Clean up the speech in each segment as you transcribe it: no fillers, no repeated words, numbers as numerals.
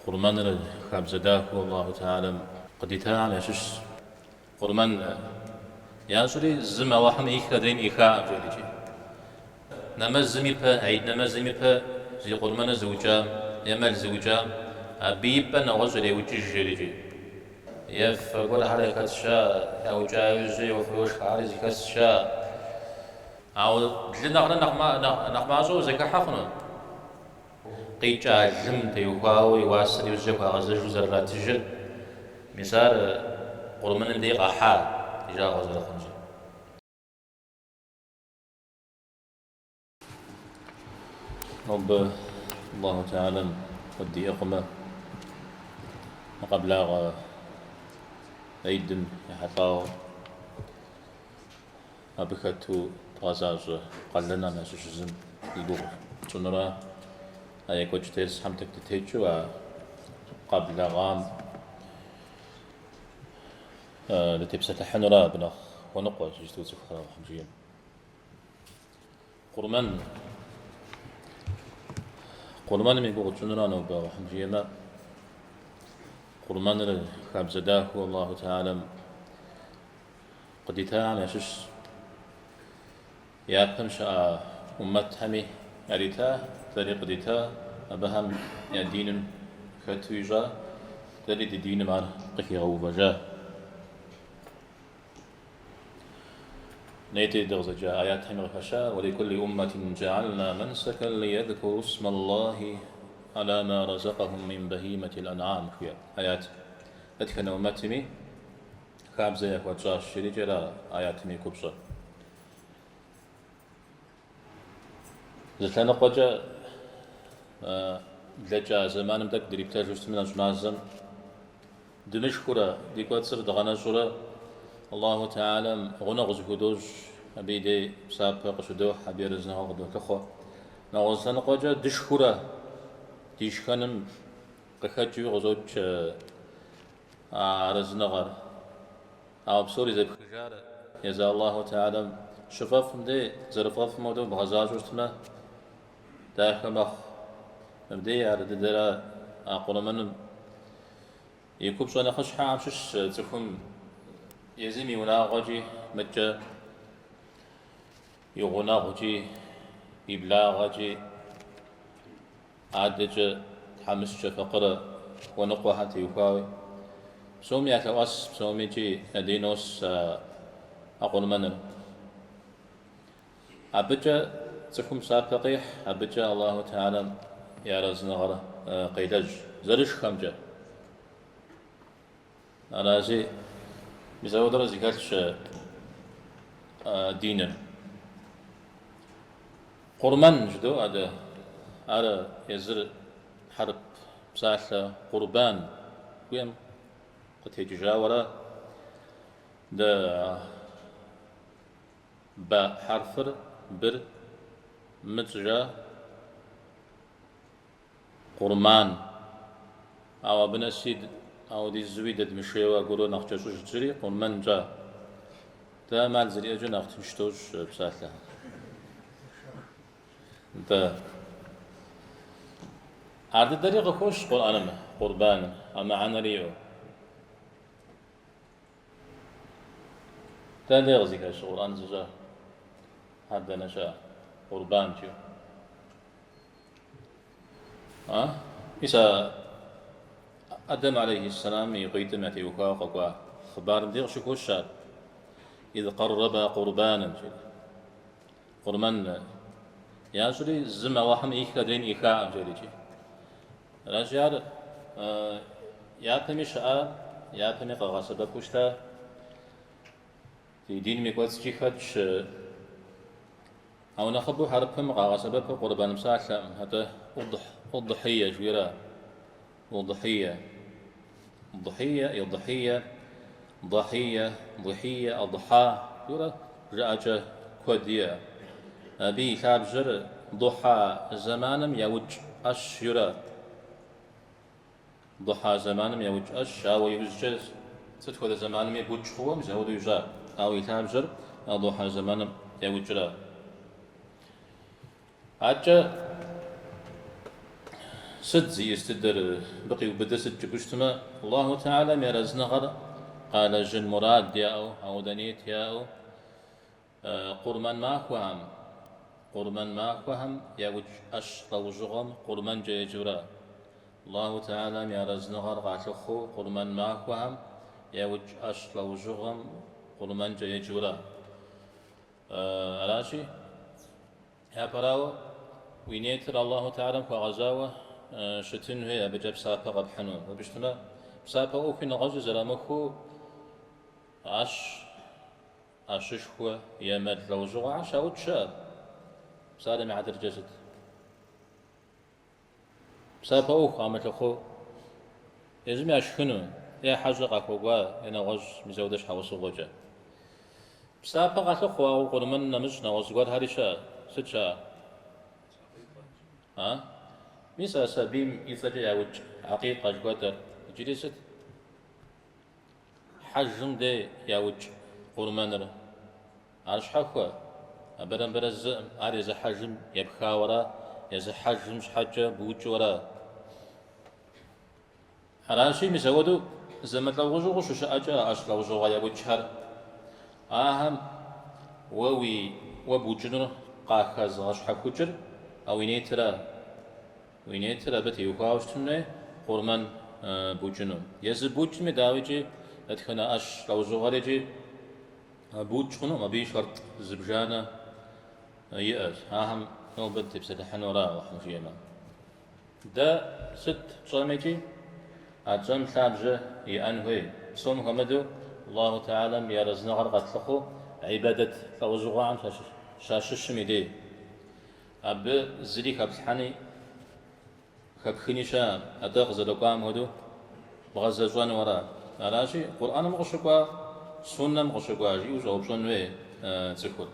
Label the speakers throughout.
Speaker 1: قرمان خابزداك والله تعالى قديتها على شش قرمان يا سوري زما وحم إيش كدين إيكا جلجي نمز زمي با عيد نمز زمي با زي قرمان زوجا يمل زوجا بيبا نغزل يوجي جلجي يف قول حالي كتشا أو جاوزي وفوش حالي زي كتشا أو لنا نخما زو زي كحقنا قيجا لم تيوكاوي واسر يوزيكا غزج وزرات جل مسار قرمان دي قحا إجا غزل خنجي رب الله تعالى قد يقمه قبل أيدن يحطاو أبكتو تغزاز قلنا ما سوشزم يبور تنرى أي كوجتيس حمتك تتيجوا قبل غام لتبسة حنرى بنخ ونقوى جيستو سفرا وحمجيا قرمان ميقو تنرى نوبا وحمجيا قرمان خابزداك والله تعالى قديتا على شش يا بمشا أمت همي أريتا طريق ديتا أبهم يا دين كتويجا تريد دين مع قكي غوبجا نيتي دغزجا آيات همي غفشا ولكل أمة جعلنا منسكا ليذكروا اسم الله على ما رزقهم من بهيمة الأنعام فيها آيات أتكنا أمتمي خابزة وجاش شريجة آيات مي كبصة زتنا قجا لجا زمان مدك دريبتا جوست من أجنازم دمش خورا ديكوات سر دغانا شورا الله تعالى غنغز هدوج أبيدي بسابق قشدو حبيرزنا غدو كخو نغزنا قجا دش خورا ديش خانم قخجي غزوج عرزنغر أو بسوري زي بخجار يزا الله تعالى شفاف مدي زرفاف مودو بغزاج وستما داخل مخ مبدي على ددرا أقول من يكوب شو أنا خش حام شش تكون يزمي ونا غجي متجا يغنا غجي يبلا غجي عادج حمس فقرة ونقوى حتى يفاوي سومي أتواس سومي جي أدينوس أقول من أبجا تكون سابقيح أبجا الله تعالى يا رزنا غرة قيدج زرش خمجة أنا زي بزود رزي كاتش دينا قرمان جدو هذا يزر حرب بساحة قربان ويم قد يتجاورا دا با حرفر بر متجا قرمان أو بنسيد أو دي زويدة مشيوا قولوا نخجوش جري قرمان جا دا مال زري أجو نختمشتوش بساحة دا عاد الدريق خوش قرآن قربان أما عنا ريو دا ديغزي كاش قرآن زجا هذا نشا قربان جو إسا آدم عليه السلام يقيت متى يوكا خبار ديغ شكوشا إذ قرب قربانا قربان يا سوري زما وحم إيكا دين إيكا جلجي رجال يا تمي شاء يا تمي قغاسبة كشتا في دين ميكواتس جيخاتش أو نخبو حربهم قغاسبة قربان مساحة هذا الضحية جويرا الضحية الضحى جويرا رأجة كودية أبي كابجر ضحى زمانم يوج أشيرا ضحى زمانم يوج أش أو يوجز تدخل زمانم يوج هو مزود يجا أو يتابجر ضحى زمانم يوجرا أجا سد زي استدر بقي وبدس جبشتما الله تعالى ميرز نغر قال جن مراد ياو أو دنيت ياو قرمان ما فهم قرمان ما فهم يا وج أش توجغم قرمان جيجورا الله تعالى ميرز نغر قاتلخو قرمان ما فهم يا وج أش توجغم قرمان جيجورا راشي يا براو وينيتر الله تعالى فغزاوه شتن هي بجاب سابا قبحنون وبشتنا سابا أو في نغز زلامخو عش هو يمد لو زغ عش أو تشاب سالم عدر جسد سابا أو خامت خو يزم يشخنو يا حاجة قاكوا يا نغز مزودش حوص وجه سابا قاكوا أو قرمن نمش نغز قد هرشا ستشا ها ميسا سبيم يثجي يوج عقيقة جواتر جلست حجم دي يوج قرمانر عرش حكوة أبرم برز عريز حجم يبخا ورا يز حجم حجة بوج ورا حراشي مسودو زمت لو غزو غشو شأجا أش لو غزو يوج حر آهم ووي وبوجنر قاكاز غش حكوجر أو ينيترا وينيترا بتي وكاوشتمني قرمان بوجنو يز بوجمي داويجي أتخنا أش لو زغاريجي بوجخنو ما بي شرط زبجانا يأس هاهم نوبت بسدحن وراء وحمشيما دا ست صاميجي أجم ثابجة يأنهي صوم همدو الله تعالى يرزنا غرقت لخو عبادة لو زغان شاششمي دي أب زري خبحني خبخنيشا أدق زدقام هدو بغزجوان ورا أراشي قرآن مغشقوا سنة مغشقوا جيوز أو بشون وي تذكر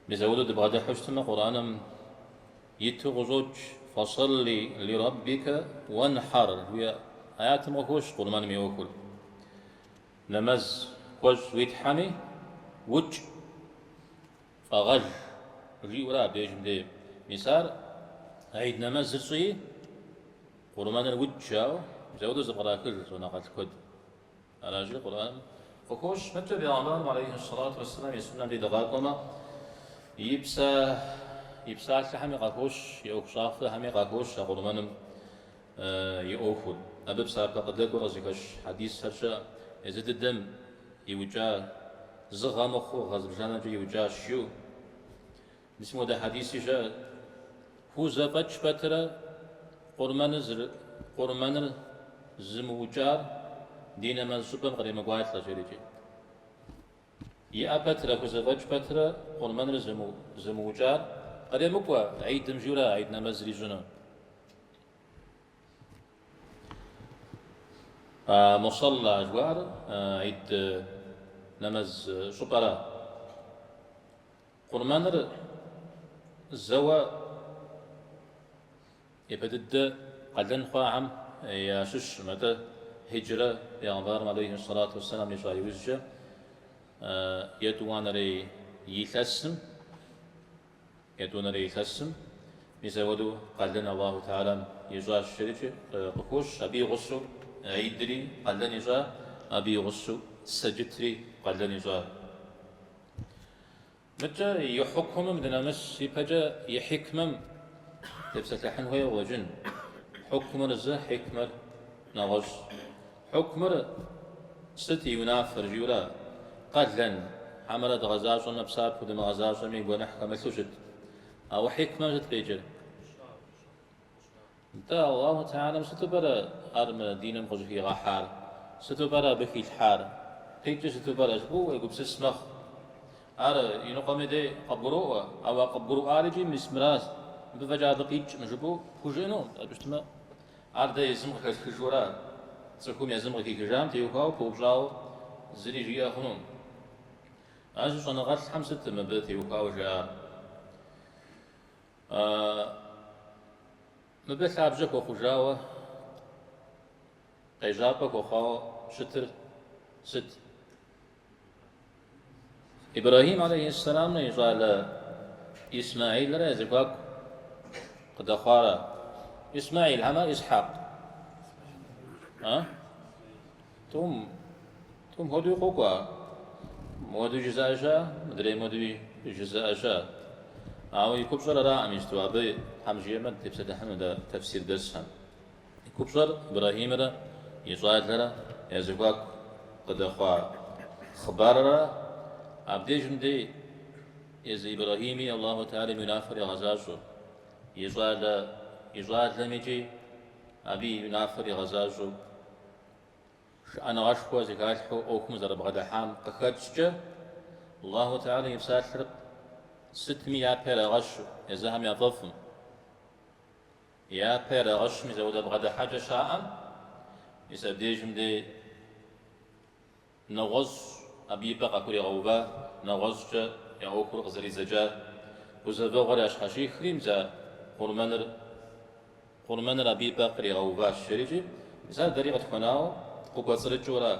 Speaker 1: بزودو دبغدا حشتما قرآن يتغزوج فصلي لربك وانحر هي آيات مغوش قرآن ميوكل نمز وج ويتحمي وج فغج ريورا بيجم دي مثال عيد نمز زرصي قرآن الوجاو زودو زبراكل ونقل كد على جل القرآن فكوش متى بيعمل عليه الصلاة والسلام يسمى لي دغاقما يبسا حمي قاكوش يوكشاف حمي قاكوش قرآن يوفل أبب سابق قد لك ورزقش حديث هرشا يزيد الدم يوجا زغامخو غزب جانا يوجا شيو بسمو ده حديث جاء هو زبج بترا قرمان زموجار دين منصوبا غير مقاعد لجريجي يا بترا هو زبج بترا قرمان زموجار غير مقوى عيد مجورا عيد نمزري جنا مصلى أجوار عيد نمز شقرا قرمان الزوا يبدد قدن خاعم يا شش متى هجرة بيغمبر عليه الصلاة والسلام يشاي وزجة يدوان ري يثسم يزودو قدن الله تعالى يجا الشريك قفوش أبي غسو عيدري قدن يجا أبي غسو سجتري قدن يجا متى يحكم من نمس يبجا يحكمم تبسة حنوية وجن حكم رزا حكمر نغش حكمر ستي ينافر جورا قدلا حمرت غزاش ونبساب ودم غزاش من يقول نحكم ثجد أو حكمة جد بيجر دا الله تعالى ستبرا أرم دين مغجه غحار ستبرا بخي الحار تيجي ستبرا أجبو يقول بسسمخ أرى ينقم دي قبروه أو قبرو آرجي مسمراس بفجأة بقيج مجبو كوجينو أبشتما عرض يزمغ كجورا تسكم يزمغ كي كجام تيوكاو بوبجاو زري جيا خنون أجل شو نغات حمسة مبدا تيوكاو جاء مبدا ثابجك وخجاوة قيجابك وخاو شتر ست إبراهيم عليه السلام يجعل إسماعيل رازقك قد أخارا إسماعيل هما إسحاق توم هدو قوقا مودو جزاء شا مدري مودو جزاء شا يكبشر را أميشتوا أبي حمجية من تفسد حمد تفسير درسها يكبشر إبراهيم را يصعد لرا يزقاك قد أخوة خبار را عبدي جندي إذ إبراهيمي الله تعالى منافر يغزاجو يصعد لميجي أبي منافر يغزاجو أنا غشكو زكاشكو أوكم زرب غدا حام قخدشجة الله تعالى يبساتر 600 بير غشو يزهم يضفم يا بير غش مزود بغدا حاجة شاء يسبديجم دي نغز أبي بقى كوري غوبا نغزجة يأوكر غزري زجا وزبا غري أشخاشي خريم زا قرمانر أبي بقى كوري غوبا الشريجي مثال دريقة خناو قوة صرجورا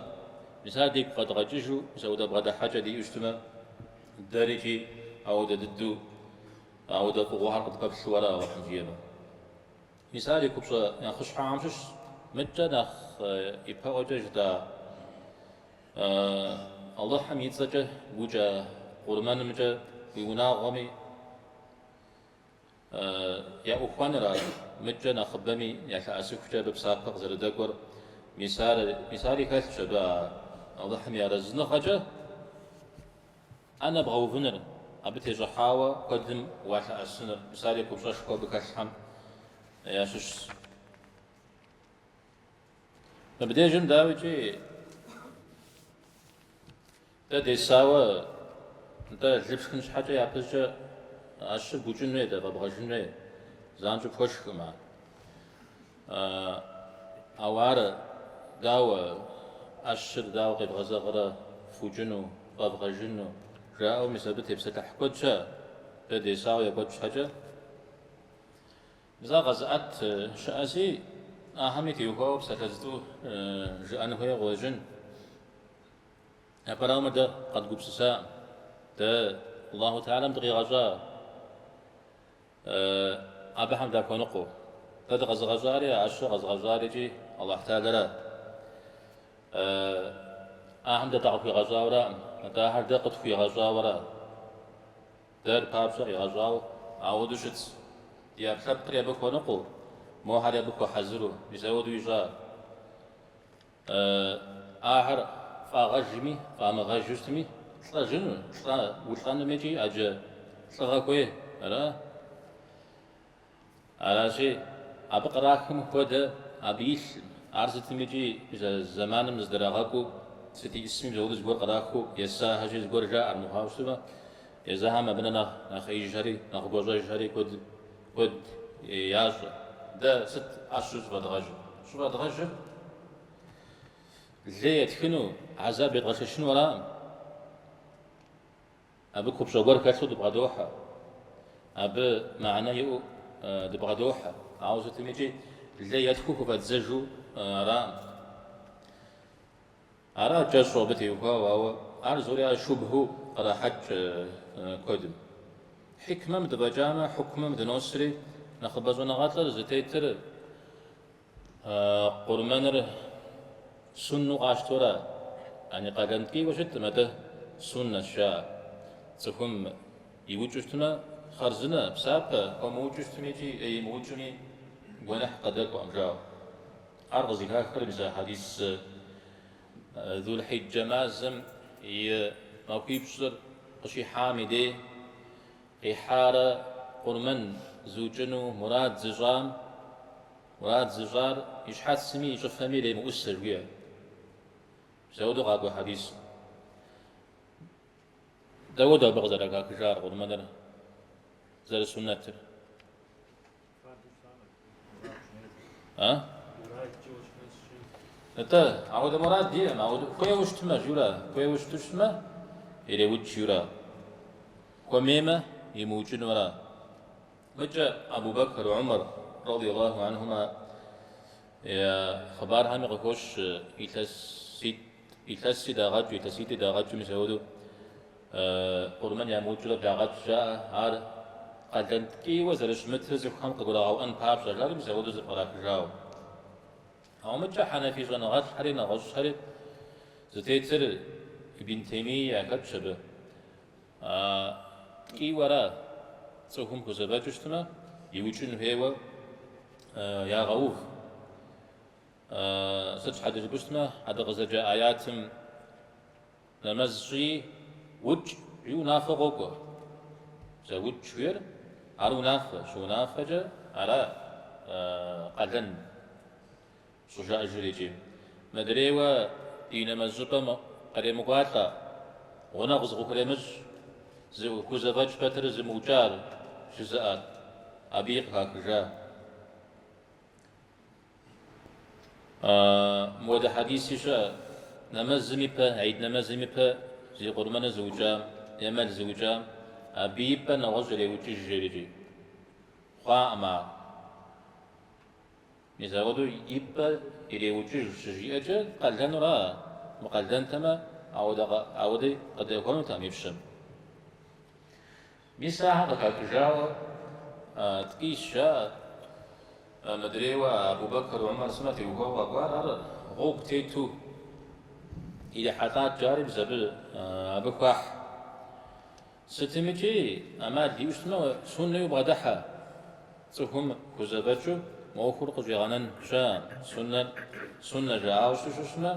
Speaker 1: مثال ديك قد غججو زود بغدا حاجة دي اجتماع الدارجي أو ددو أو دقوا حركة قبل شوارع وحنجيبه مثال يكبر يعني خش حامشش متى نخ يبقى دا الله حميد زجه وجا قرمان مجا بيونا غمي يا أخوان را متى نخبمي يا كأسف جاب بساق غزر دكور مثال كل شباب الله حمي رزنا خجه أنا بغوفنر أبتي جحاوة قدم واحد السنر مثال يكبر شكو بكشحم يا شش مبدأ جم داوجي ده ديساوة ده لبسكنش حاجة يابزجا أشر بوجنوه ده ببغجنوه زانجو بوشكما أوار داوة أشر داوة قيب غزاغرة فوجنو ببغجنو جاءوا مسبت يبسط حكوتشا ده ديساوة يكوتش حاجة بزا غزات شأسي أهمية يوهو بساتزدو جأنه يغوجن أبرام ده قد قبسسا ده الله تعالى مدغي غزا أبهم ده كونقو ده غزغزاري عشو غزغزاري جي الله تعالى لا أهم ده تعطي غزاورا ده هر ده قد في غزاورا ده بابسا غزاو عودشت يا خبر يا بكو نقو مو هر يا بكو حزرو بيزود ويجا آخر فاغجمي فامغجستمي صلا جنو صلا وصلنا ميجي أجا صلا كوي على شيء أبقراكم كودا أبيش عرضت ميجي إذا زمان مزدراغاكو ستي اسمي زود زبور قراكو يسا هجي زبور جاء المحاوسة يزا هم ابننا نخي جاري نخبوزا جاري كود ياسا ده ست أشوز بدغجو شو بدغجو زي يتخنو عذاب يتغش شنو ولا أبو كبشوغور كاتو دبغدوحة أبو معناه دبغدوحة عاوزة تميجي زي يتخوكو فتزجو رام أرى جسو بتي وهو أرزوريا شبهو على حج كودم حكمة مدبجامة حكمة مدنوسري نخبز ونغاتر زتيتر قرمانر سنو قاشتورا يعني قاقنتكي وشت متى سنة شاء تفهم يوجشتنا خرزنا بسابة وموجشتميجي أي موجمي ونح قدك وأمجاو أرغزي الآخر بزا حديث ذو الحجة مازم موكيب صدر قشي حامدي إحارة قرمن زوجنو مراد زجار يشحات سمي يشفهمي لي مؤسر ويا زودو غاقو حديث داودا بغزر غاك جار قرمن زر سنة تا عود مراد دي عود كوي وشتما جورا كوي وشتشما إلى وجورا كميمة يموجن ورا مجا أبو بكر وعمر رضي الله عنهما يا خبر هم يقولش يتسيد داغج يتسيد داغج مسعودو قرمان يموجن داغج جاء هذا قلن كي وزرش مترز خم قراو أن باب شجر مزود زبرك جاو أو متى حنفي جنغات حري نغش حري زتيتر ابن تيمية قد شبه كي ورا تسوهم كزبات جشتما يوجن هوا يا غوف سج حد جبشتما هذا غزجة آياتم نمزجي وج ينافقوك زوج شوير على نافع شو نافجة على قدن شجاع جريجي مدريوا دين مزجبا قريم قاتا ونغز غكريمج زو كوزباج بتر زموجار جزاء أبيق هكذا مود حديثي شا نمزمي با عيد نمزمي با زي قرمان زوجا يمال زوجا أبيبا نغزري وتجريجي خوا أما نزاودو يبا إلي وتجريجي أجل قلدن را مقلدن تما عودي قد يكون تاميبشم بيساعة كاكجاوة تقيشا مدريوا أبو بكر وعمر سمتي وهو وقال غوب تيتو إلى حتات جارب زبل أبكواح ستمجي أما ديوشتما سنة يبغدحها تفهم كزبتشو موخور قجيغانن شا سنة جاوش شوشما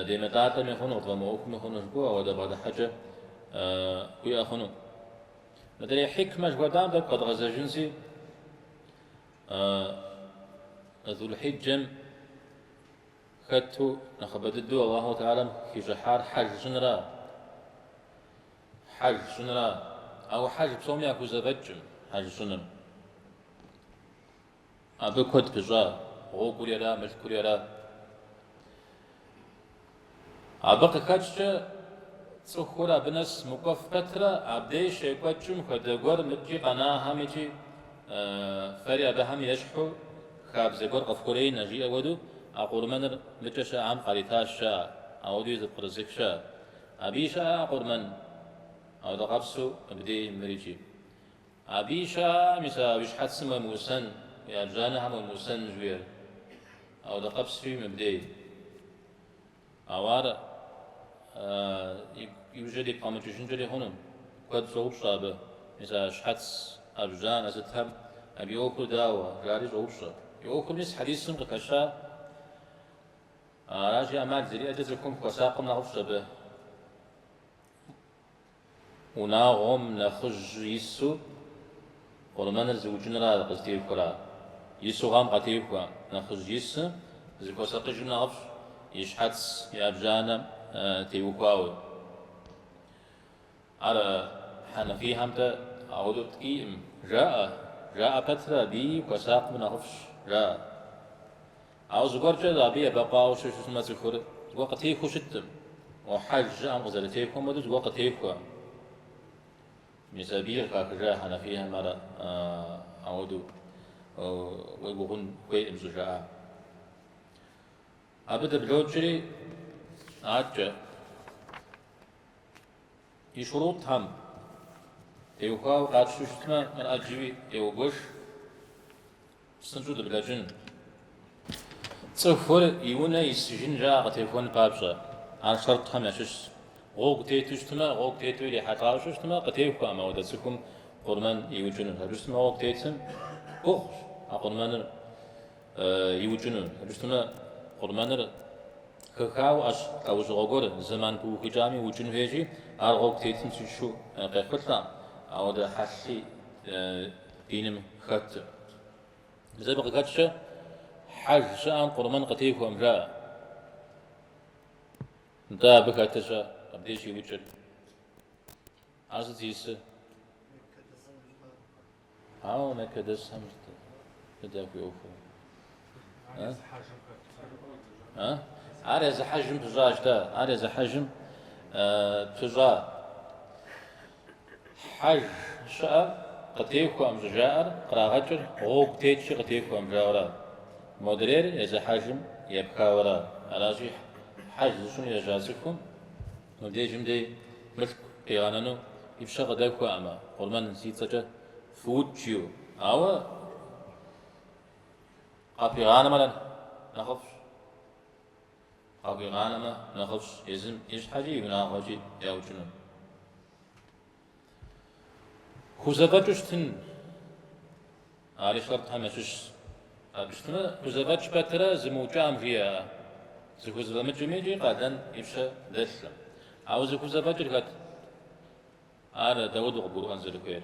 Speaker 1: ديمتاتا ميخونو وموخ ميخونو جبوا ودا بعد حاجة كوي أخونو مدري حكمة جوادام دب قد غزا جنسي ذو الحجة خدتو نخبددو الله تعالى في جحار حج جنرا أو حج بصوم ياكو زبجم حج جنر أبو كد بجا غو كوريرا مل كوريرا أبقى كاتشة تسخورا بنس مقف فترة عبدي شيكواتشم خدقور مجي قناها مجي فريا بهم يشحو خاب زبور قفكوري نجي أودو أقرمن متشا عم قريتاش شا أودو يزبقر زكشا أبيشا أقرمن أو دقبسو بدي مريجي أبيشا مسا وش حتسم موسن يا جانا هم موسن جوير أو دقبس في مبدي أوار يوجد قامت جنجري هونم قد صوب صابه مسا شحتس أبجان أزتهم أبي أوكل داوة جاري زوجة يوكل مس حديث سمك كشا راجع أمال زري أجزكم كساقم نعرف به وناغم نخج يسو ولمن الزوجين لا قصدي كلا يسو غام قتيل كلا نخج يس زكوا ساقج نعرف يشحتس يا أبجانا تيوكاوي على حنفي همتا أعود تقيم جاء فترة بي وساق من عرفش جاء عاوز قرجة بي بقى وشو اسمه تذكر وقت هيك وشتم وحج أم غزلت هيك ومدد وقت هيك مسابير كاكجا حنفيها مرة أعود ويقولون كوي إمزجاء أبدا بلوجري عجة يشروط هم يوكاو قاد شوشتما من أجيبي يوغوش سنجود بلاجن تصفر يونا يسجن جا قتيفون بابشا عن شرط هم يشش غوغ تيتوشتما غوغ تيتو لي حتى شوشتما قتيفو أما ودتسكم قرمان يوجنون هبشتما غوغ تيتم غوغ قرمان يوجنون هبشتما قرمان كاو أش أو زغور زمان بو خجامي وجن هيجي أرغوغ تيتم تشو قيقتلا أو ده حسي دينم خط زي بقى كاتشة حج شان قرمان قتيف وامجاء دا بكاتشة أبديش يوجد عرض تيس أو ما كدس هم كده في أوفو عارز حجم بجاج دا عارز حجم بجا حج شاء قتيفو أم جاءر قراغتر غوب تيتش قتيفو أم جاورا مدرير إذا حجم يبقى ورا علاجي حج شنو يجازكم مبدي جمدي ملك قيانانو يبشغ داكو أما قرمان سيتسجا فوتشيو أو قابي غانما نخفش قابي غانما نخفش يزم إيش حاجة يناغجي يا وجنون خزبتشتن على شرط همشش أبشتنا خزبتش بترا زموجام فيها زخزبة جميجي قادن يبشى دسلا أو زخزبتش كات أنا داود قبور أنزل خير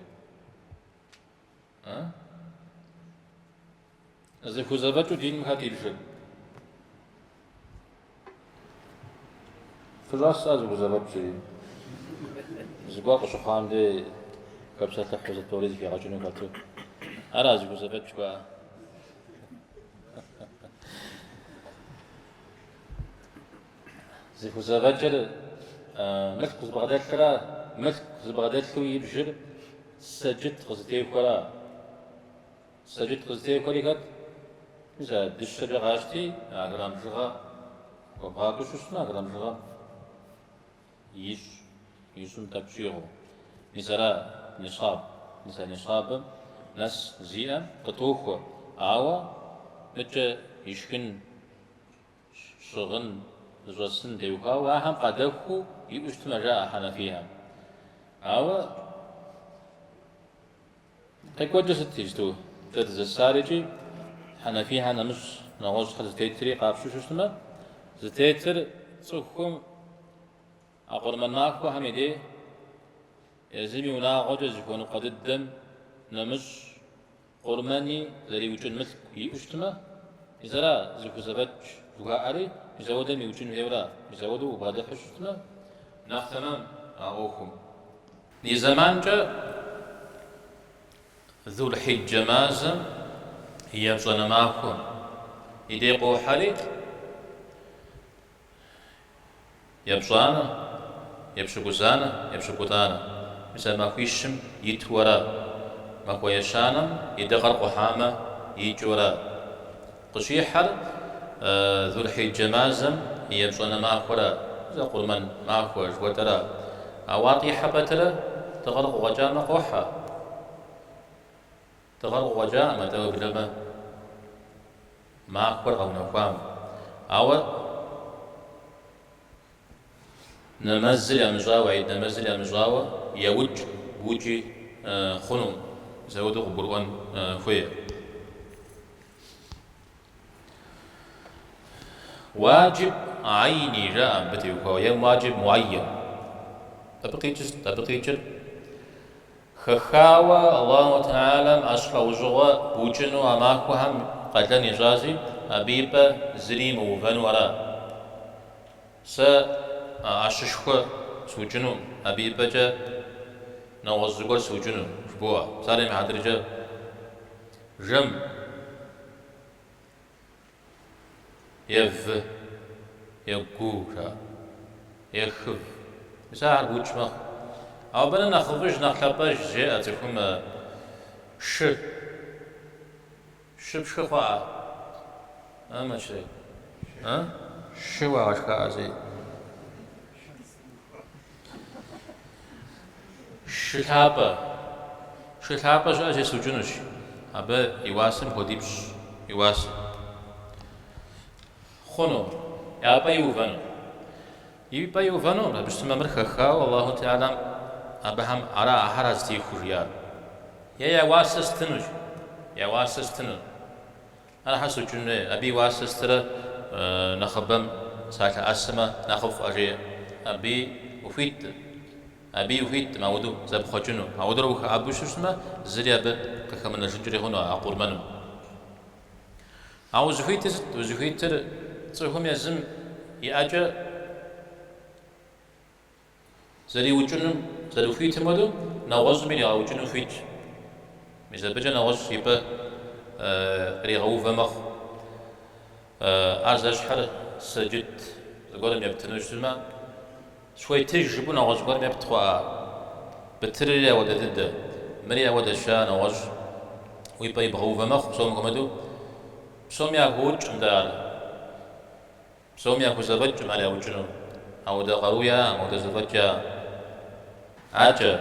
Speaker 1: زخزبتش دين مخات يبشى فراس زخزبتش زباق شخام دي كبسة تحفظ التوريد في عجنو كاتو أرازي زخزبتش بقى زخزبتش مسك زبغدات كلا مسك زبغدات كوي يبشر سجد قصدي كلا سجد قصدي كلي كات إذا دشر غاشتي أقرام جغا وباقي شو اسمه أقرام جغا يسون تبشيره نزرا نصاب نصاب ناس زيئة قطوخ آوا متى يشكن شغن زوسن ديوها وهم قدخو يؤشتمجا حنا فيها أو تكوجس تيجتو تدز السارجي حنا فيها نمش نغوز حد تيتري قابشو شو زتيتر صخم أقول من ماكو حميدي يزمي وناغوج يكون قد الدم نمش قرماني زري وجن مثل يؤشتما إذا زكو زبتش وقاري يزودوا ميوجن هيورا يزودوا وبعد حشتنا نختمام أوكم لزمان جاء ذو الحجة مازم هي بصنا معكم يديقوا حالي يبصانا يبشقوزانا يبشقوتانا مثل ما كويشم يتورا ما كويشانم يدقر قحامة يجورا قشيحر ذو الحجة مازم هي بصنا معكورا زقول من معكور وترى أواطي حبترا تغرق وجامة قوحة تغرق وجامة تغرق معكور أو نقام أو نمزل أمجاوة عيد نمزل أمجاوة يوج بوجي خنم زودو قبروان فوية واجب عيني جاء بتيوكا يوم واجب معين تبقيتش خخاوة الله تعالى أشقى وجوه بوجنو أماكو هم قدن يجازي أبيبا زريم وفن ورا أششخو سوجنو أبيبا جا نوزغور سوجنو شبوه سالي محادر جا جم يف يقوشا يخف مساعد بوجمخ أو بنا نخفش نخلبش جاء تكون بشخوا أما شيء شوا وشكا زي شلابة شو أجي سوجنوش أبا يواسم هديبش يواسم خنو يابا يوفانو بشتما مرخخا والله تعالى أبهم أرى أحرز تي خريار يا واسستنو أنا حسو جنة أبي واسسترا نخبم ساكا أسما نخف أجي أبي وفيت ما ودو زب خجنو أودرو أبو شسما زريا ب كخمن الجنجري هنا أقول منو أو زفيت تهم يزم يأجا زري وجنو زري فيت مدو نواز مني أو وجنو فيت مثل بجا نواز يبا ريغو فمخ أرزش حر سجد زقولم يبتنوش زما شوي تجربو نواز قولم يبتخوا بتريا ودا دد مريا ودا شا نواز ويبا يبغو فمخ صوم كمدو صوم يهوج مدار صوم يهو زبج على وجنو أو دا قرويا أو دا زبجا عجا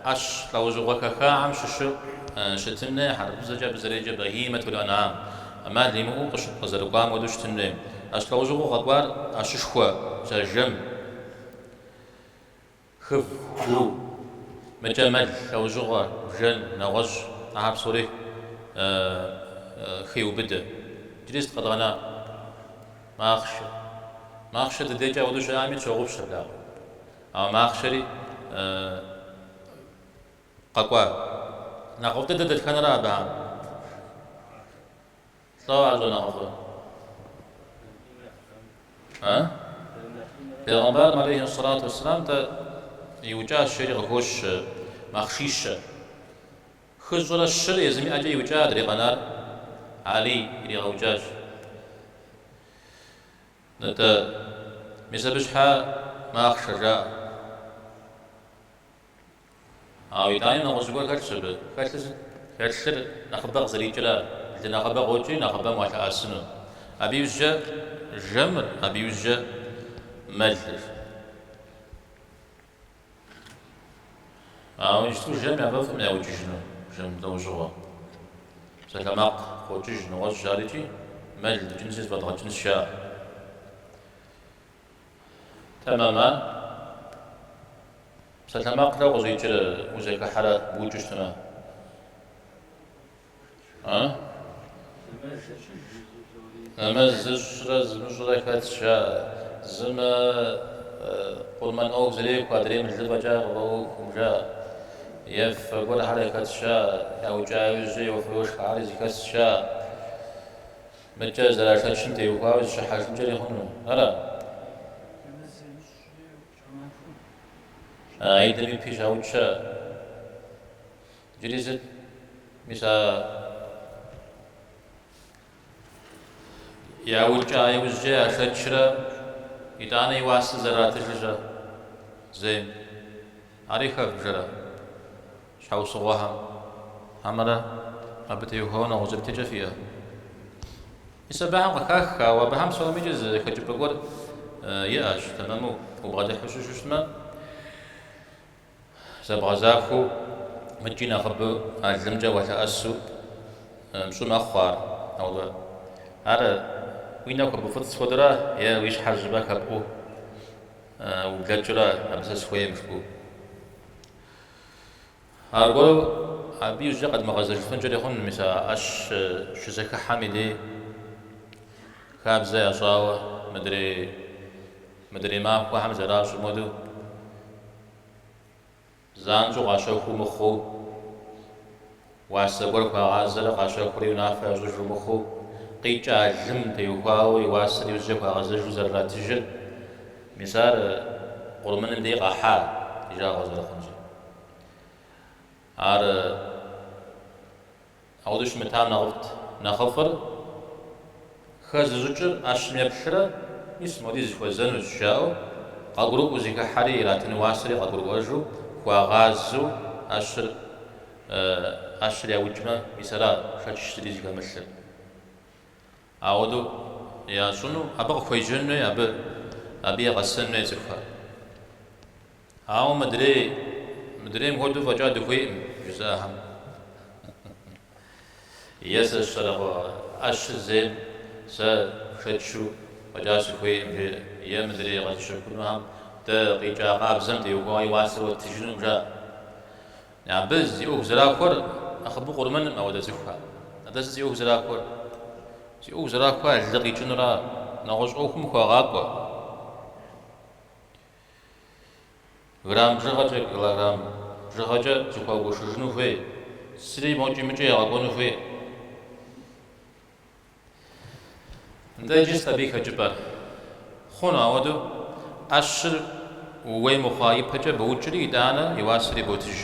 Speaker 1: أش لو زوجك خام شو شتمنا حرب زجا بزريجة بهيمة الأنعام أما اللي مو قش قزرقام ودش تمنا أش لو زوج غدوار أش شخوا جم خف جو مجمل لو زوج جن نغج عاب صوري خيو بدا جلست قدغنا ما أخشى تديجا ودش عامي شغوب شبلا أو ما أخشري ققوا ناخذت دد كنرا بها صار على ناخذ ها پیغمبر عليه الصلاة والسلام تا يوجا الشريق خوش مخشيش خزر الشر يزمي أجي يوجا دري قنار علي يري غوجاج نتا مسبشها ما أخشجا أو يدايم نغزقوا كرسل كرسل نخبق زريجلا نخبق غوجي نخبق موحا أسنو أبي وجه جمر أبي وجه ملتر أو يشتو جمع بفهم يا وجيجنو جم دوجوا سلامق خوجيجنو غز جاريتي مل جنسيس بدغ جنس شاء تماما سلامق لو غزيجر وزيك حالة بوجشتنا ها أما زمجرة كاتشا زما قل من أوك زليك وادري من الزبجة وأوك وجا يف قول حالة كاتشا يا وجا يوزي وفروش حالي زي كاتشا متجاز على شنتي وقاوز شحاش مجري خنو هلا عيد بي بيش هاوتشا جريزت مسا يا وجا يوزي أشتشرا يداني واس زرات الجرا زين عليك بجرا شاو صواها همرا ما بتيوهونا وزبتي جفيا يسبحهم قاكا وبهم سوامي جز كجب بقول ياش تمامو وبغادي حشوش اسمه زبغزاكو مجينا خبو الزمجة وتأسو مشو مأخوار أو هذا وينك بفرص فدرة يا ويش حجبك أبو وجدجرا نبسس خوي مشكو أقول أبي وجد قد مغازل فنجر يخون مسا أش شزك حاملي خابزة أصاوة مدري ما هو حمزة راس مودو زانجو غاشوكو مخو واسبور غازل غاشوكو ينافع زوج مخو قيجا جم تيوكاو يواسر يوزيك غازل زرات الجل مسار قرمن اللي قاحا يجا غازل خنجر عار أودش متام نخفر خز زوجر أشم يبشرة اسمه ديز خوزن وشاو قدرو وزيك حري لاتن واسري قدرو وجو وغازو أشر يا وجمة مثلا شاشتري زيك مثل أودو يا شنو أبغى خويجن أبي غسن نزكها أو مدري مهودو فجاد خوي جزاهم يسشرق أش زين شتشو وجاس خوي يا مدري غش كلهم تقيجا قابزم تيوقاي واسر وتجنو جا يعني بز يوك زراكور أخبو قرمن ما ودا زكها هذا يوك زراكور يوك زراكور اللي جنرا نغش أوكم خواقوا غرام جهاجة زكوا وشجنو في سري موجي مجي أقولو في ده جست بيك جبر خنا ودو أشر ووي مخايب حجة بوجري دانا يواسري بوتج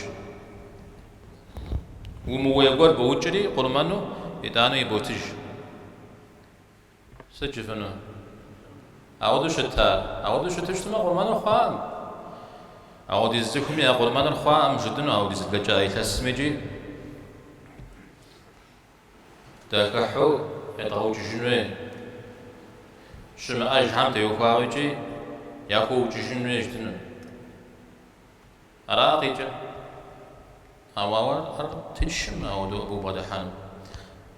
Speaker 1: وموي يقول بوجري قرمانو يدانا يبوتج سجفنو أودو شتشتما قرمانو خام أودي الزكم يا قرمان الخام جدنا أودي زكجا يتسمجي تكحو يتغوج جنوي شما أجهم تيوخاوجي ياكو جنوي جدنا أراقيجا أوار تنشم أو دو أبو بدحان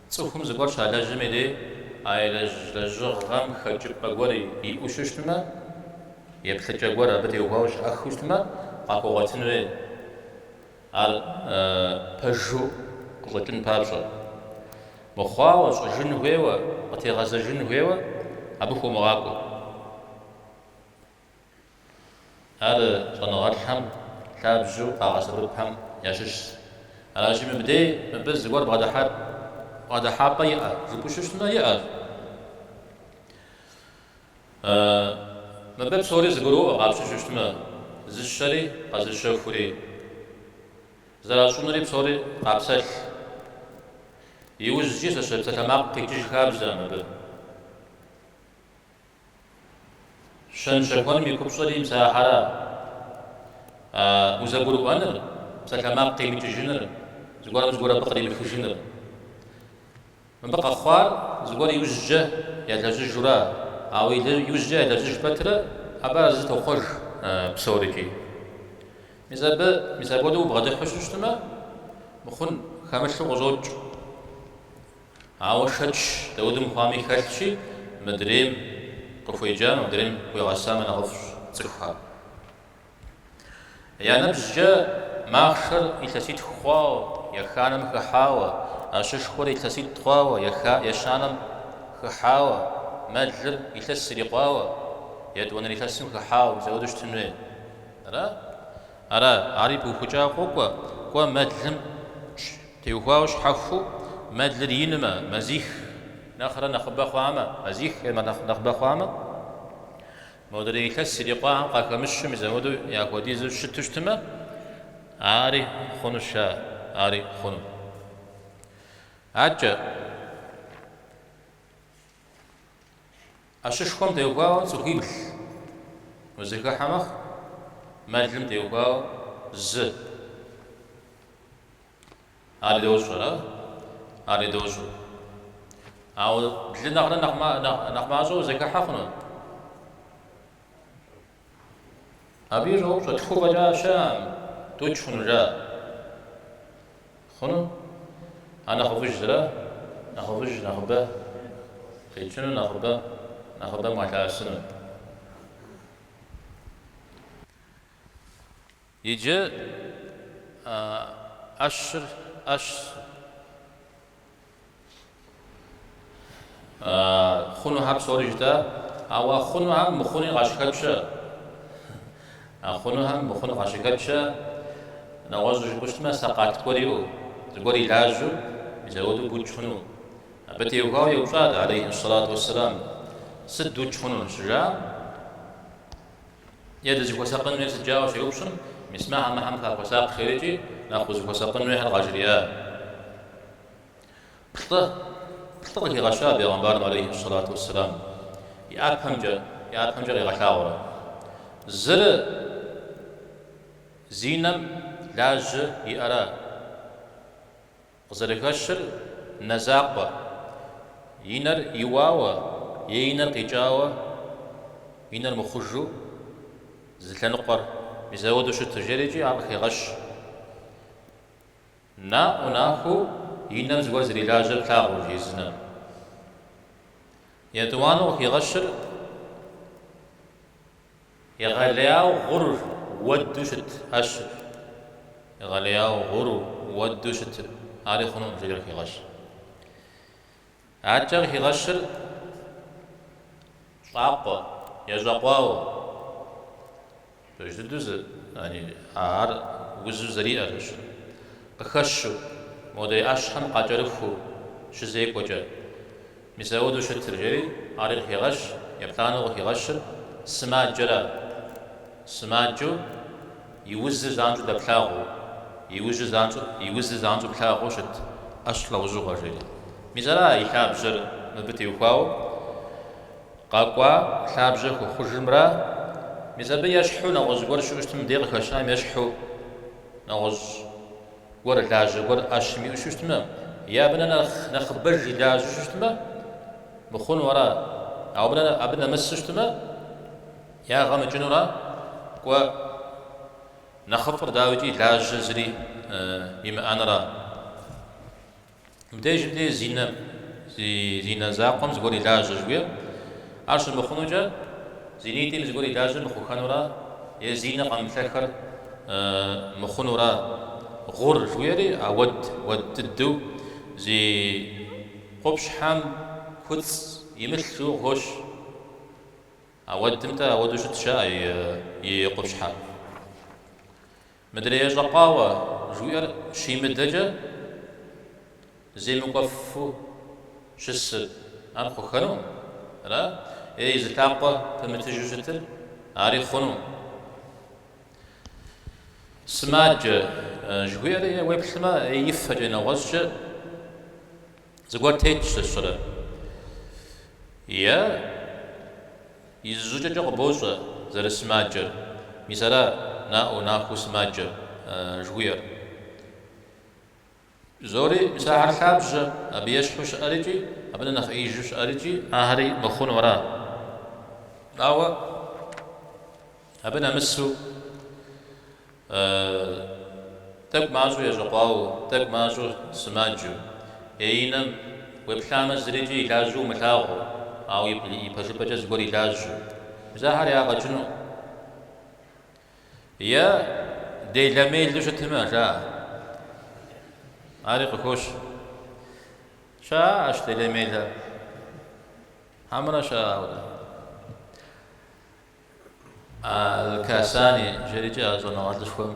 Speaker 1: صوفهم زقور شالا جميدي أي لجغم خجب بقوري يوششتما يبتلج بقورا بدي وهاوش أخوشتما أقواتنوي على بجو قلتن بارجو مخاوش جن هوا وتغاز جن هوا أبوكو مراكو هذا صنغرحم كابجو أغاسربهم ياشش على شي مبدي مبز زقور بعد حابة يأر زبوششتما يأر مبب سوري زقورو أغابششتما زشري قزشوفوري زراشونري بسوري قابسل يوزجي سشبت تماق قيتش خابزة مبب شن شكون ميكوبصري مساحرة وزقورو أنر سكماق قيمة جنر زقورا بقري بالخجنر من بقى خوار زقورا يوزجه يتلجج جرا أو يوزجه يتلجج بتر أبارز توخج بسوريكي مزابودو بغدا حششتما مخون خمس غزوج عاوشتش دودم خامي خالشي مدريم قفويجان مدريم ويغسام نغفش تسخها يعني بزجا ماخر يتسيت خواو يخانم خحاوة أشش خور يتسيت خواو يشانم خحاوة مدلر يتسري قواوة يدون يتسم خحاوة زودش تنوين أرى عريب وخجا قوة قوة مدلم تيوخاوش حفو مدلر ينما مزيخ نخرا نخبا خواما مزيخ نخبا خواما مودري يتسري قواعا قاكا مشم زودو ياكو ديزو شتشتما عاري خونو شا عاري خونو عجا أششكم تيوخاو سوكيبل وزيكا حمخ مدلم تيوخاو ز عاري دوشو أو دل نخرا نخمازو زيكا حقنو أبي روش تخوف جا شام توجهن جا خنو أنا خفش زرا نخبه خيشنو نخبه ما تعسنو يجي أشر خنو هاب سوري جدا أو خنو هم مخوني غاشكاتشا خنو هم مخوني غاشكاتشا نوازو جبشتما ساقات كوريو زغوري لاجو يزودو بوجهنو بتي يوغاو يوصاد عليه الصلاة والسلام سدو جهنو شجا يدز وساقن من سجاو شيوبشن مسمعها محمد وساق خيرجي ناخذ وساقن من الغاجريا بطل هي غشا بيغمبار عليه الصلاة والسلام يا حمجة غشاورة زر زينم لاج يأرى قزركشر نزاقة ينر يواوة ينر قجاوة ينر مخجو زلت نقر بزودو شت جريجي عرخي غش نا وناخو ينر زغور زري لاجر تاغو جيزنا يدوانو خي غشر يغلياو غر ودو شت أشر يغلياو غر ودو شت هاري خنو جري خي غش عجر خي غشر صعقة يزقواو تجدوز يعني عار وزو زريئة بخشو مودي أشحن قاجرفو شزيك وجه مساودو شتر جري عاري خي غش يبتانو خي غشر سماج جرا سماجو يوز زانجو دبلاغو يوز زانجو بلاغو شت أشلا وزو غجري ميزارا يحاب جر مبتي وخاو قاقوا حاب جر خجمرا ميزابا يشحو نغز غور شو اشتم ديق خشام يشحو نغز غور لاج غور اشمي شو اشتم يا بنا نخبر لاج شو اشتم بخون ورا او بنا ابنا مس اشتم يا غم جنورا و نخفر داوجي لاج زري أنرا مديج بدي زينة زاقم زقولي لاج جوية عرش المخنوجة زينيتي زقولي لاج مخوخانورا يزينة قام ثكر مخنورا غور جويري ود تدو زي قبش حام كتس يمثلو غوش أود متى أود وش تشاء يقبش حام مدري إيش رقاوة جوير شي مدجة زي مقفو شس أنخو خنو لا إيه زتاقة فمتجو شتر عاري خنو سماج جوير ويب سما يفجنا وزج زقول تيتش الشرا يا يزوج جو بوز زر سماج مثلا ناخو سماج جوير زوري مساحة حابج أبيش حوش أريجي أبنا نخيجوش أريجي هاري مخون وراه أو أبنا مسو تك مازو يجقاو تك مازو سماجو يينم ويبحام زريجي لازو متاغو أو يبجبجز زوري لازو مساحة يا غجنو يا دي لميل دوش تماشا عارق خوش شا اشتري ميلها حمرا شا الكاساني جريجي أظن أردش فهم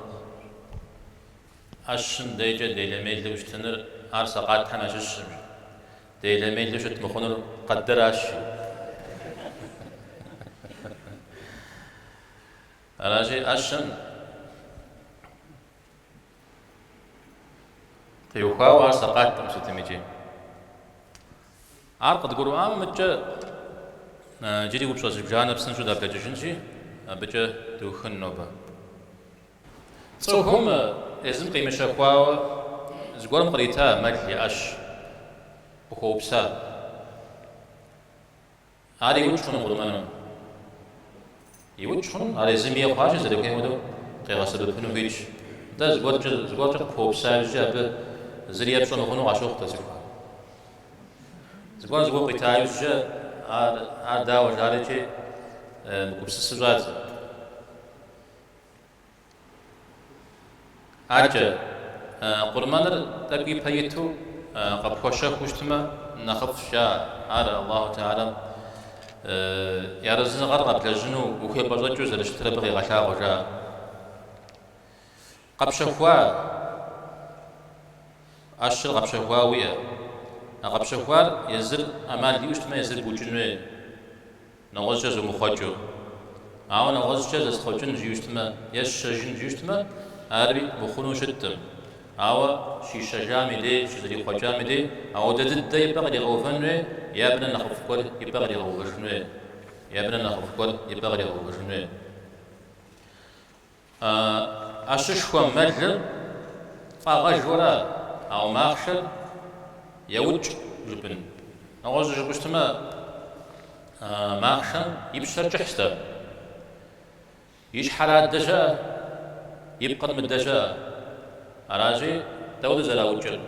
Speaker 1: أشن ديجا ديلا ميل دوش تنر أرسا قاد حماش الشمش ديلا ميل دوش تمخونر قدر أشي أراجي أشن تيوخاو أرسا قاد تمشي تميجي عارق تقولوا متجا جري وبشوش بجانب سنشو دا بجنجي بجا دوخن نوبا صوهم لازم قيمة شاكوا زقول قريتا مالي أش وخوبسا هذا يوجهون غرمانهم يوجهون هذا زمية خاجة زدوا كي ودو قيا سدوا بنو بيش ده زقول خوبسا جاب زرياب شون غنو عشوق تسيفها زقول قريتا يوجه هذا وجهه شيء مقبس السجاد عجة قرمانر تبقي بيتو قبوشة خوشتما نخف شاء على الله تعالى يا رزن غرق بلجنو وكي برجو زرش تربغي غشا غشا قبشخوا أشر قبشخوا ويا قبشخوا يزر أمال يوشتما يزر بوجنوي نغزش مخاجو أو نغزش زخوجن جيوشتما يشجن جيوشتما عربي بخونو شتم أو شيشة جامدة شزري خجامدة أو دد يبغى يغوفنه يا ابن نخف كل يبغى يغوفنه يا ابن نخف كل يبغى يغوفنه أشش خوام مجل فاغجورا أو ماخشل يوج جبن نغزش جيوشتما ماخشل يبشر جحسته يشحر الدجا يبقى من الدجا أراجي تود زلاوجل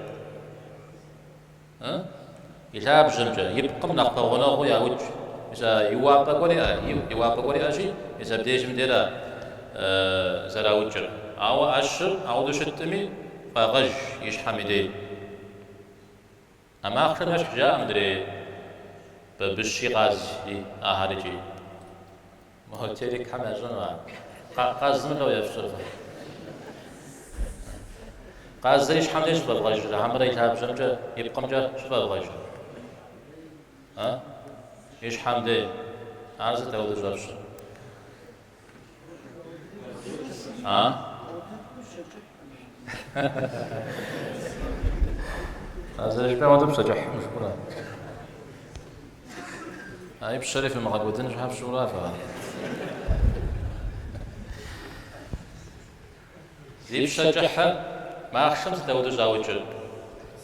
Speaker 1: يلعب جمجة يبقى من أقطع غناغو يعوج إذا يوابق ولي أجي إذا بديش مديرا زلاوجل أو أشر أو دشتمي فغج يشحمدي أما أخشى مش جاء مدري بالشي غازي أهارجي ما هو تيرك حما جنوا قازم لو يفشل قازريش حمديش بالغجر عمري يتعب جنجة يبقى مجا شبه الغجر إيش حمدي عارزة تاود جرش قازريش بيعود بسجح مشكورة هاي بالشريف المغاقودين شحاف شورافة زي بشجحها ما أخشمت تاود جاوجل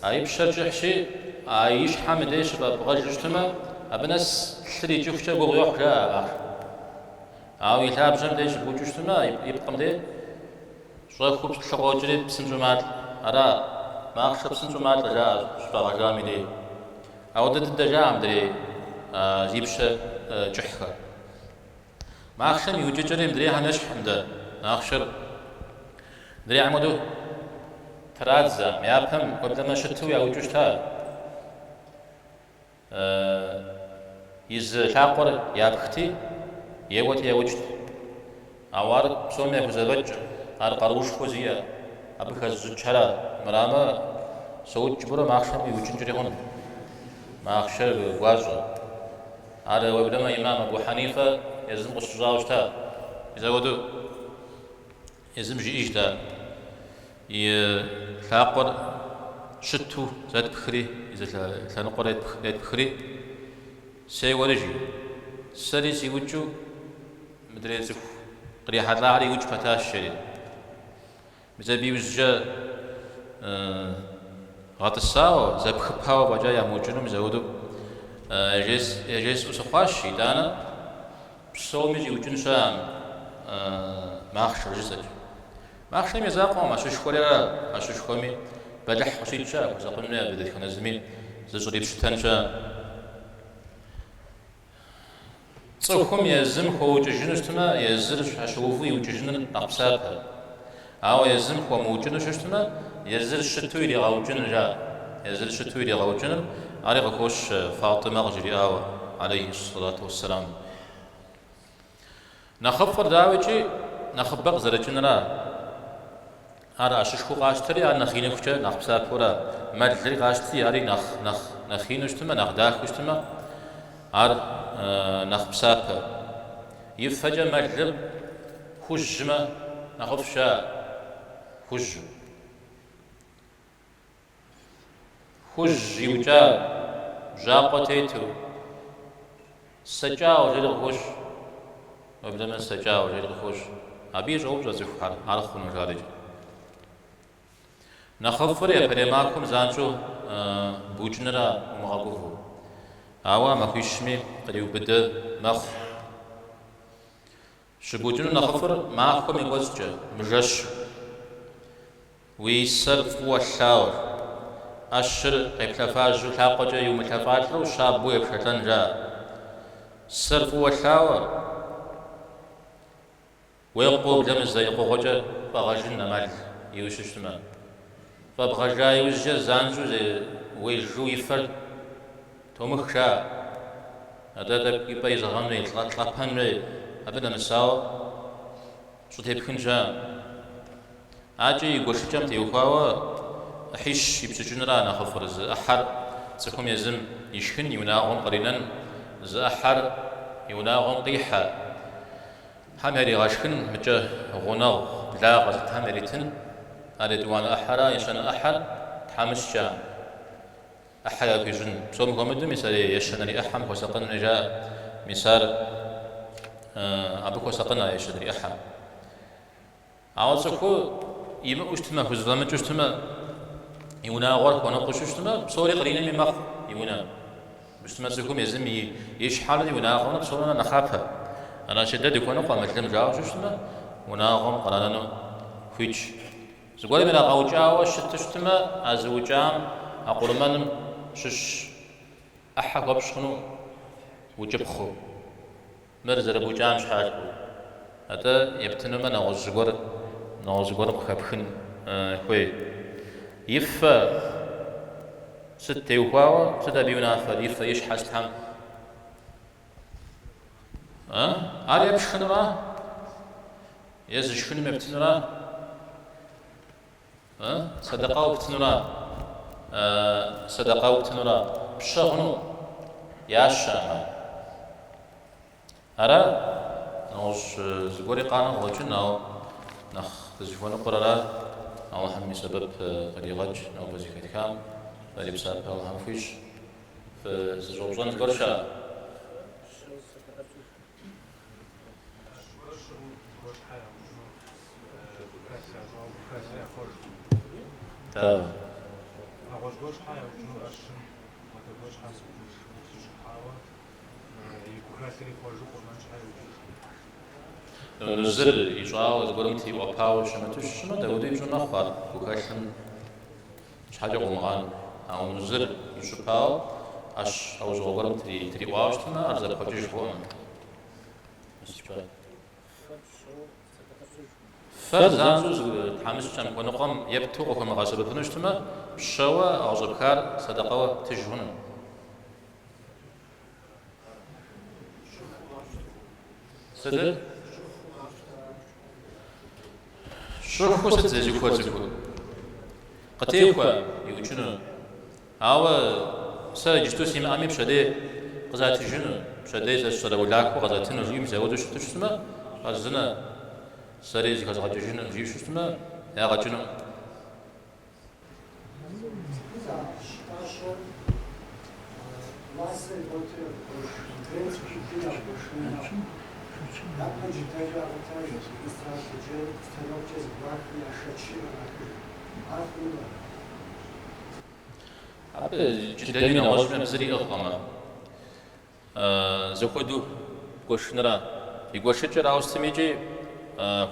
Speaker 1: أي بشجح شيء أيش حمد شباب غجشتما أبنس تري جوخشة بغيوح لا أو يتاب جمد إيش بوجشتما يبقى مدي شو خوب تلقوجري بسنجمات أرا ما أخشى بسنجمات رجاء شو رجامي لي أو ضد الدجام دري جيبش جحكة ما أخشى يوججري مدري هنش حمده ما أخشى دري عمودو ترازا ما يفهم قبل ما شتوي أو جشتها يز لاقور يابختي يوت يوجت أوار سومي خزبج هر قروش خوزية أبخز شرا مراما سوت جبرو ما أخشى يوججري هون ما أخشى واجو هذا وبدما إمام أبو حنيفة يزم قصجاوشتا إذا ودو يزم جيجتا يلاقور شتو زاد بخري إذا تنقر يد بخري سي ورجي سري سي وجو مدري زف قريحة لا علي وجه فتاش شري مزابي وجه غات الساو زاب خبها وجا يا موجنو مزودو يجلس وسخاشي دانا بسومي جي وجن شام ما أخشى جزج ما أخشى مزاقو ما شوش خوريرا ما شوش خومي بدح حسيت شاك وزقلنا بدك نزمي زجري بشتان شا صوكم يزم خو جنستما يزر شوفو يوجن نقصاب أو يزم خو موجن شتما يزر شتوي اللي غوجن جا يزر شتوي اللي غوجن علي غوش فاطمة غجري آوى عليه الصلاة والسلام نخفر داوجي نخبق زرجنا هذا أشوفه قاشتري أنا خيني كذا نخبصار فورا ما تدري قاشتري أري نخيني وشتما نخداخ وشتما هذا نخبصار يفجأ ما تدري خجمة نخبشة خج يوجا جاقتيتو سجاو جل خوش وبدأ من سجاو جل خوش أبي جوب جزف على خون جارج نخفر يا بريماكم زانشو بوجنرا ومغابوه أوا ما كيشمي قريب بدأ مخ شبوجنو نخفر معكم يوزج مجش ويسرف والشاور أشر قبلفاجو لاقجا يوم تفاجلو شابو يبشتن جا سرف والشاور ويقوم دمز يقوجا فغجن مال يوششتما فبغجا يوزج زانجو زي ويجو يفر تومخشا هذا يبقى يزغن يطلقن هذا مساو شو تبخنجا أجي يقولش جم تيوخاوا أحيش يبسجنرا نخفرز أحر سكم يزم يشكن يناغم قرينا ز أحر يناغم قيحة حمري غاشكن مجا غناغ بلا غزت حمريتن هذا دوان أحرا يشن أحر تحمس جا أحر يجن صوم قمدو مثال يشن لي أحم وسقن جاء مثال أبوك وسقنا يشن لي أحم عاوزكو يما أجتمع في الزلمة أجتمع يونا غرق وانا قش أجتمع بصوري قرينا من مخ يونا أجتمع سكوم يزم يشحال يونا غرق بصورنا نخافها أنا شدد يكون قامت لم جاوش أجتمع ونا غرق قرانا فيش زقولي من أغوجاوا شت أجتمع أزوجام أقول من شش أحق وبشخنو وجبخو مرزر بوجام شحاجو هذا يبتنو من أغوزقور نوزقور بخبخن خوي يفا ستة وخاوة ستة بيونافر يفا يشحس تهم عالي بشخن را يزشخن مبتن را صدقاء وبتن را صدقاء وبتن را بشغنو ياشا أرى نوز زقوري قانا غوجن أو نخ تزفون قرارا أو هم سبب غريغج أو بزيك كام غريب سبب أو هم فيش فزوجان قرشا تا نزل يجاوز قولهم تي وباو شمتوش شما داودي جمع خال وكاشن مش حاجة قومغان أو نزل يشباو أش أو زوجرم تري واشتنا أرزل بحجيش بوم فزانزوز حامس شام ونقام يبتو وكم غاسب بنشتما شوا أو زبكار صدقوا تجهن صدق شو خوش تزيج كوزكو قتيكوا يوجنو أو سجستو سيم أمي بشدة قزات جنو بشدة سجستو ولاكو قزات نزيم زودو شتو شتما قزنا سريز قزات جنو زيو شتما يا قجنو جدًا نواجه من زري أغمى زخودو قشنرا يقشت راوس تميجي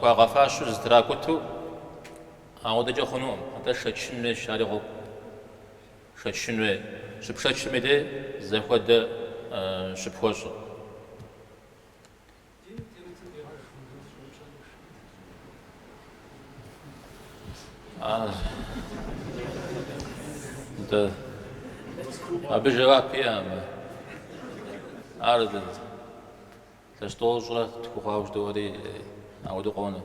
Speaker 1: قا غفاش زتراكتو عود جخنوم حتى شتشن شارغو شتشن شبشتشن مده زخود شبخوش ده أبي جواب بيام أرد تستوجر تكوهاوش دوري أو دقونه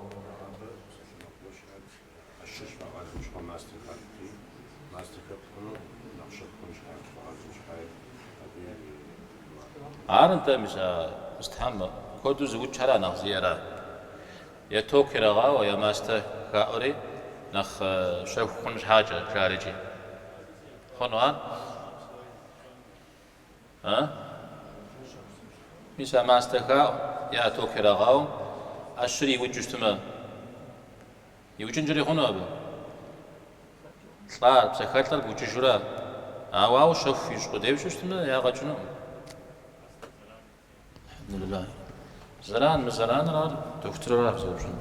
Speaker 1: أنت مش مستحمل كودو زوج شرا نغزيرا يا توكرا غاو يا ماستر كاوري نخ شوف خنش حاجة خارجي خنوان ها ميسا ماستر كاو يا توكرا غاو أشري وجشتما يوجنجري خنو أبو صار بسكرتل بوجشورا أواو شوف يشقو ديوش شتما يا غجنو الحمد لله زران مزران راه دكتور راه بزوجنا